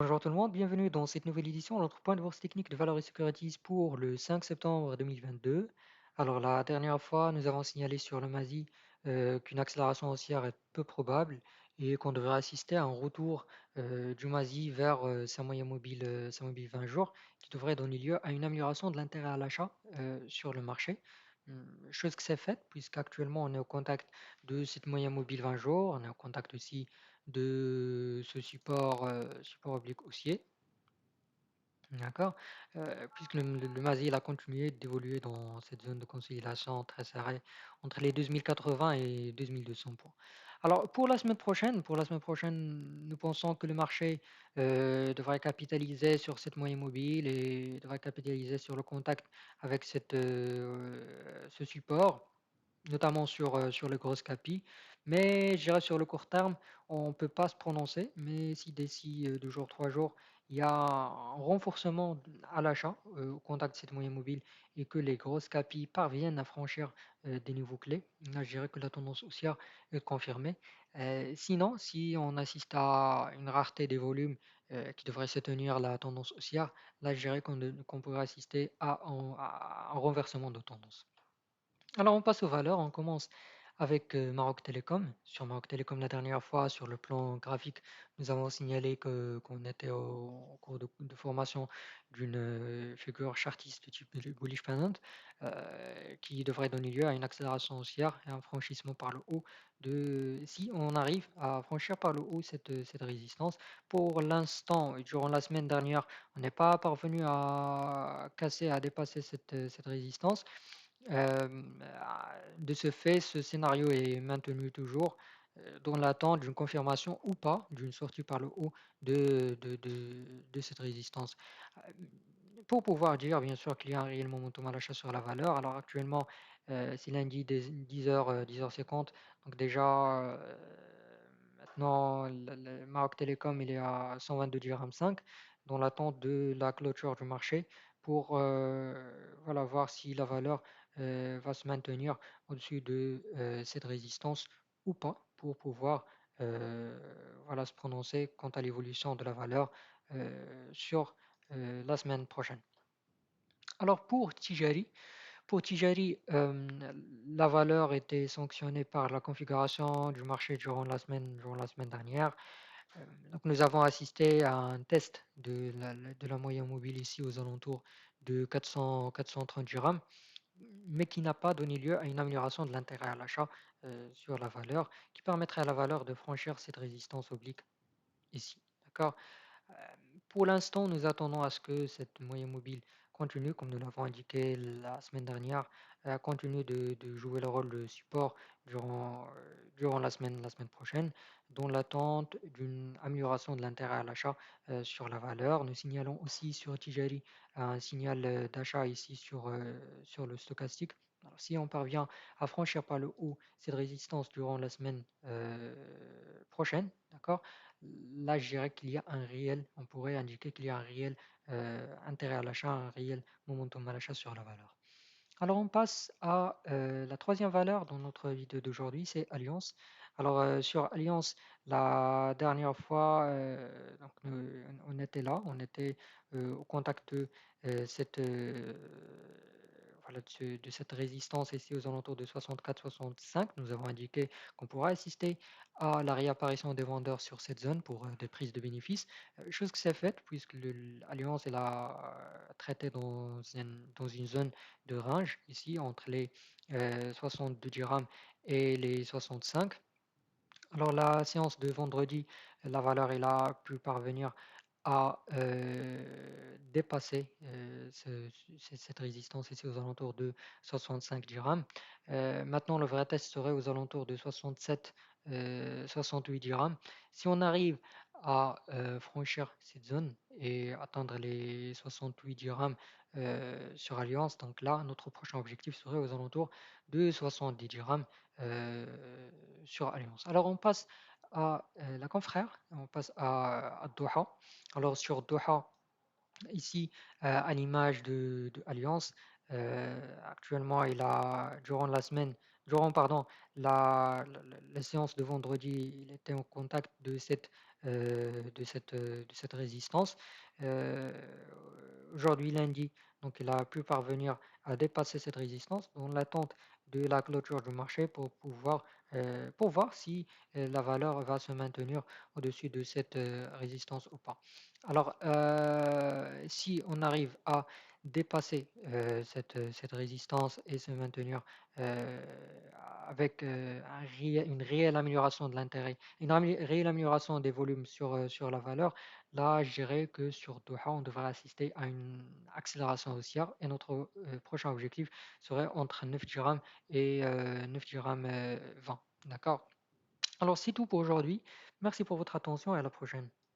Bonjour tout le monde, bienvenue dans cette nouvelle édition de notre point de bourse technique de Valoris Securities pour le 5 septembre 2022. Alors la dernière fois, nous avons signalé sur le MASI qu'une accélération haussière est peu probable et qu'on devrait assister à un retour du MASI vers sa mobile 20 jours qui devrait donner lieu à une amélioration de l'intérêt à l'achat sur le marché. Chose que c'est faite puisqu'actuellement on est au contact de cette moyenne mobile 20 jours, on est au contact aussi de ce support oblique haussier, d'accord? Puisque le MASI il a continué d'évoluer dans cette zone de consolidation très serrée entre les 2080 et 2200 points. Alors pour la semaine prochaine, nous pensons que le marché devrait capitaliser sur cette moyenne mobile et devrait capitaliser sur le contact avec ce support notamment sur les grosses capis. Mais je dirais sur le court terme, on ne peut pas se prononcer. Mais si d'ici 2 jours, 3 jours, il y a un renforcement à l'achat au contact de cette moyenne mobile et que les grosses capis parviennent à franchir des niveaux clés, là je dirais que la tendance haussière est confirmée. Sinon, si on assiste à une rareté des volumes qui devrait se tenir la tendance haussière, là je dirais qu'on pourrait assister à un renversement de tendance. Alors on passe aux valeurs, on commence avec Maroc Télécom. Sur Maroc Télécom, la dernière fois, sur le plan graphique, nous avons signalé qu'on était au cours de formation d'une figure chartiste de type bullish pennant qui devrait donner lieu à une accélération haussière et un franchissement par le haut si on arrive à franchir par le haut cette résistance. Pour l'instant, durant la semaine dernière, on n'est pas parvenu à casser, à dépasser cette résistance. De ce fait, ce scénario est maintenu toujours dans l'attente d'une confirmation ou pas d'une sortie par le haut de cette résistance. Euh, Pour pouvoir dire, bien sûr, qu'il y a un réel momentum à l'achat sur la valeur, alors actuellement, c'est lundi 10h, 10h50, donc déjà, maintenant, le Maroc Télécom, il est à 122 dirhams 5, dans l'attente de la clôture du marché pour voilà, voir si la valeur va se maintenir au-dessus de cette résistance ou pas pour pouvoir euh, voilà, se prononcer quant à l'évolution de la valeur sur la semaine prochaine. Alors pour Tijari, la valeur était sanctionnée par la configuration du marché durant la semaine dernière. Donc nous avons assisté à un test de la moyenne mobile ici aux alentours de 430 dirhams mais qui n'a pas donné lieu à une amélioration de l'intérêt à l'achat sur la valeur, qui permettrait à la valeur de franchir cette résistance oblique ici. D'accord? Euh, pour l'instant, nous attendons à ce que cette moyenne mobile continue, comme nous l'avons indiqué la semaine dernière, continue de jouer le rôle de support durant la semaine prochaine, dans l'attente d'une amélioration de l'intérêt à l'achat sur la valeur. Nous signalons aussi sur Tijari un signal d'achat ici sur le stochastique. Alors, si on parvient à franchir par le haut cette résistance durant la semaine prochaine, d'accord, là, je dirais qu'il y a un réel, on pourrait indiquer qu'il y a un réel intérêt à l'achat, un réel momentum à l'achat sur la valeur. Alors, on passe à la troisième valeur dans notre vidéo d'aujourd'hui, c'est Alliance. Alors, sur Alliance, la dernière fois, donc, on était là, on était au contact de cette, voilà, de cette résistance ici aux alentours de 64-65. Nous avons indiqué qu'on pourra assister à la réapparition des vendeurs sur cette zone pour des prises de bénéfices, chose que c'est faite puisque l'Alliance elle a traité dans une zone de range ici entre les 62 dirhams et les 65. Alors la séance de vendredi, la valeur elle a pu parvenir à dépasser cette résistance ici aux alentours de 65 dirhams. Maintenant, le vrai test serait aux alentours de 67, 68 dirhams. Si on arrive à franchir cette zone et atteindre les 68 dirhams sur Alliance, donc là, notre prochain objectif serait aux alentours de 70 dirhams euh, sur Alliance. Alors, on passe à la confrère, on passe à Doha. Alors sur Doha, ici à l'image de Alliance, actuellement il a durant la semaine, durant pardon la séance de vendredi, il était en contact de cette de cette résistance. Euh, Aujourd'hui, lundi, donc il a pu parvenir à dépasser cette résistance dans l'attente de la clôture du marché pour voir si la valeur va se maintenir au-dessus de cette résistance ou pas. Alors, si on arrive à dépasser cette résistance et se maintenir euh, avec une réelle amélioration de l'intérêt, réelle amélioration des volumes sur la valeur, là, je dirais que sur Doha, on devrait assister à une accélération haussière et notre prochain objectif serait entre 9 dirhams et 9 dirhams 20. D'accord? Alors, c'est tout pour aujourd'hui. Merci pour votre attention et à la prochaine.